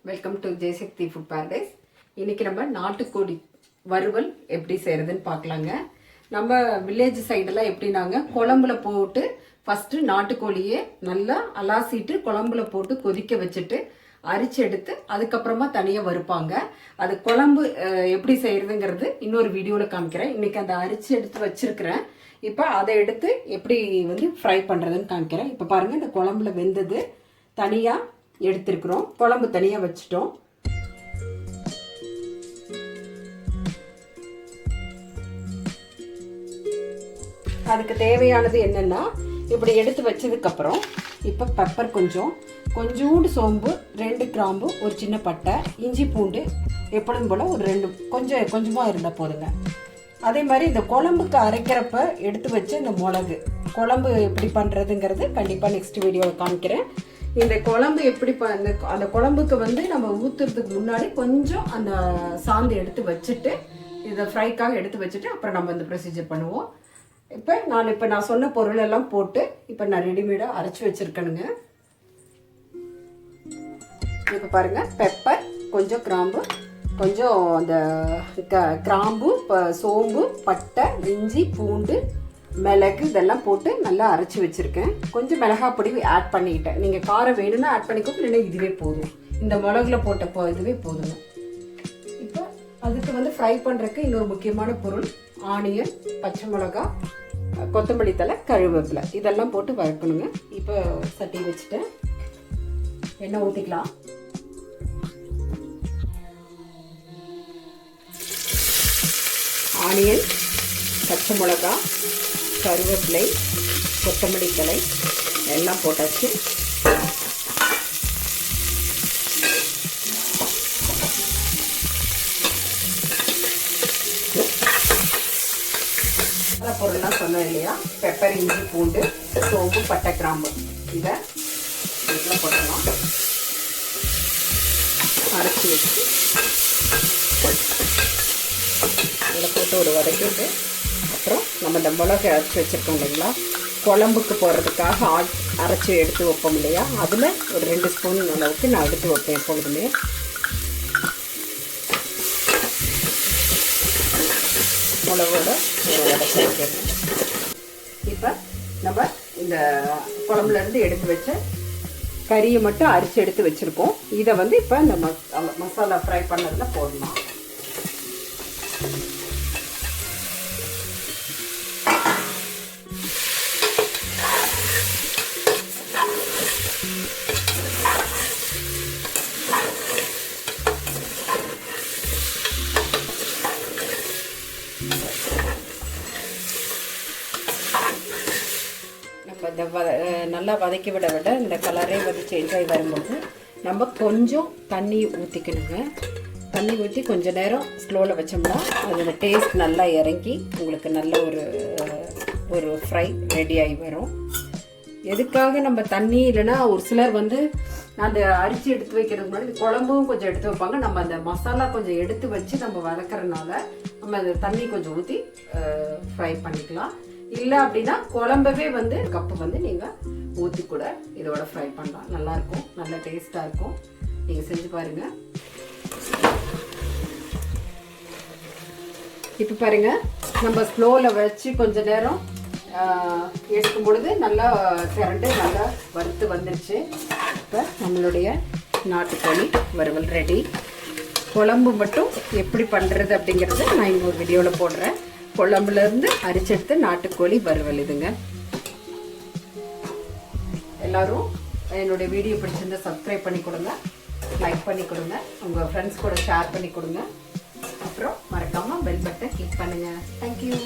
Welcome to Jayasakthi food paradise. இன்னைக்கு நம்ம நாட்டுக்கோழி வறுவல் எப்படி செய்யறதுன்னு பார்க்கலாங்க. நம்ம வில்லேஜ் சைடெல்லாம் எப்படின்னாங்க, குழம்புல போட்டு ஃபர்ஸ்ட் நாட்டுக்கோழியே நல்லா அலாசிட்டு குழம்புல போட்டு கொதிக்க வச்சுட்டு அரிச்சு எடுத்து அதுக்கப்புறமா தனியாக வறுப்பாங்க. அது குழம்பு எப்படி செய்யறதுங்கிறது இன்னொரு வீடியோவில் காமிக்கிறேன். இன்னைக்கு அந்த அரிச்சு எடுத்து வச்சிருக்கிறேன். இப்போ அதை எடுத்து எப்படி ஃப்ரை பண்ணுறதுன்னு காமிக்கிறேன். இப்போ பாருங்கள், இந்த குழம்புல வெந்தது தனியாக எடுத்துருக்குறோம், குழம்பு தனியாக வச்சுட்டோம். அதுக்கு தேவையானது என்னென்னா, இப்படி எடுத்து வச்சதுக்கப்புறம் இப்போ பெப்பர் கொஞ்சோண்டு சோம்பு, 2 கிராம்பு, ஒரு சின்ன பட்டை, இஞ்சி பூண்டு எப்பொழுதும் போல் ஒரு 2 கொஞ்சமாக இருந்தால் போதுங்க. அதே மாதிரி இந்த குழம்புக்கு அரைக்கிறப்ப எடுத்து வச்சு இந்த மிளகு, குழம்பு எப்படி பண்ணுறதுங்கிறது கண்டிப்பாக நெக்ஸ்ட் வீடியோவில் காமிக்கிறேன். இந்த குழம்பு எப்படி அந்த குழம்புக்கு நம்ம ஊற்றுறதுக்கு முன்னாடி கொஞ்சம் அந்த சாந்து எடுத்து வச்சுட்டு இதை ஃப்ரைக்காக எடுத்து வச்சுட்டு அப்புறம் நம்ம இந்த ப்ரொசீஜர் பண்ணுவோம். இப்போ நான் சொன்ன பொருள் எல்லாம் போட்டு இப்போ நான் ரெடிமேடாக அரைச்சி வச்சுருக்கேனுங்க. இப்போ பாருங்கள், பெப்பர், கொஞ்சம் கிராம்பு, கொஞ்சம் அந்த கிராம்பு, சோம்பு, பட்டை, இஞ்சி, பூண்டு, மிளகு இதெல்லாம் போட்டு நல்லா அரைச்சி வச்சுருக்கேன். கொஞ்சம் மிளகாய் பொடி ஆட் பண்ணிக்கிட்டேன். நீங்கள் காரம் வேணும்னா ஆட் பண்ணிக்கோங்க, இல்லைன்னா இதுவே போதும். இந்த மிளகுல போட்ட இதுவே போதுங்க. இப்போ அதுக்கு ஃப்ரை பண்ணுறதுக்கு இன்னொரு முக்கியமான பொருள் ஆனியன், பச்சை மிளகா, கொத்தமல்லி தழை, கருவேப்பிலை இதெல்லாம் போட்டு வறுக்கணுங்க. இப்போ சட்டி வச்சுட்டேன், எண்ணெய் ஊற்றிக்கலாம். ஆனியன், பச்சை மிளகா, கருவேப்பிலை, கொத்தமல்லி தழை எல்லாம் போட்டாச்சு. பொருள்லாம் சொன்னோம் இல்லையா, பெப்பர், இஞ்சி, பூண்டு, சோம்பு, பட்டை, கிராம்பு இதெல்லாம் போட்டுக்கலாம். அரைச்சி வச்சு இதில் போட்டு ஒரு வதக்கிட்டு அப்புறம் நம்ம இந்த மிளகு அரைச்சி வச்சுருக்கோம் இல்லைங்களா, குழம்புக்கு போடுறதுக்காக அரைச்சி எடுத்து வைப்போம் இல்லையா, அதில் ஒரு 2 ஸ்பூன் அளவுக்கு நான் எடுத்து வைப்பேன் எப்பொழுதுமே. மிளகோட ஒரு வதக்கி வைக்கிறேன். இப்போ நம்ம இந்த குழம்புலேருந்து எடுத்து வச்ச கறியை மட்டும் அரிச்சு எடுத்து வச்சுருக்கோம். இதை இப்போ இந்த மசாலா ஃப்ரை பண்ணதில் போடலாம். நல்லா வதக்கி விட இந்த கலரே சேஞ்ச் ஆகி வரும்போது நம்ம கொஞ்சம் தண்ணி ஊற்றிக்கணுங்க. தண்ணி ஊற்றி கொஞ்சம் நேரம் ஸ்லோவில் வச்சோம்னா அதோட டேஸ்ட் நல்லா இறங்கி உங்களுக்கு நல்ல ஒரு ஃப்ரை ரெடி ஆகி வரும். எதுக்காக நம்ம தண்ணி இல்லைன்னா ஒரு சிலர் அந்த அரிசி எடுத்து வைக்கிறதுக்கு முன்னாடி குழம்பும் கொஞ்சம் எடுத்து வைப்பாங்க. நம்ம அந்த மசாலா கொஞ்சம் எடுத்து வச்சு நம்ம வதக்கிறதுனால நம்ம அந்த தண்ணி கொஞ்சம் ஊற்றி ஃப்ரை பண்ணிக்கலாம். இல்லை அப்படின்னா குழம்பவே கப்பு நீங்கள் ஊற்றி கூட இதோட ஃப்ரை பண்ணலாம். நல்லாயிருக்கும், நல்ல டேஸ்ட்டாக இருக்கும். நீங்கள் செஞ்சு பாருங்கள். இப்போ பாருங்கள், நம்ம ஸ்லோவில் வச்சு கொஞ்ச நேரம் எடுக்கும் பொழுது நல்லா திரண்டு நல்லா வறுத்து வந்துருச்சு. இப்போ நம்மளுடைய நாட்டுக்கோழி வறுவல் ரெடி. குழம்பு மட்டும் எப்படி பண்ணுறது அப்படிங்கிறத நான் இன்னொரு வீடியோவில் போடுறேன். குழம்புலேருந்து அரிச்செடுத்து நாட்டுக்கோழி வறுவல் இதுங்க. எல்லாரும் என்னுடைய வீடியோ பிடிச்சிருந்தா சப்ஸ்கிரைப் பண்ணி கொடுங்க, லைக் பண்ணி கொடுங்க, உங்கள் ஃப்ரெண்ட்ஸ் கூட ஷேர் பண்ணி கொடுங்க. அப்புறம் மறக்காமல் பெல் பட்டனை கிளிக் பண்ணுங்கள். தேங்க்யூ.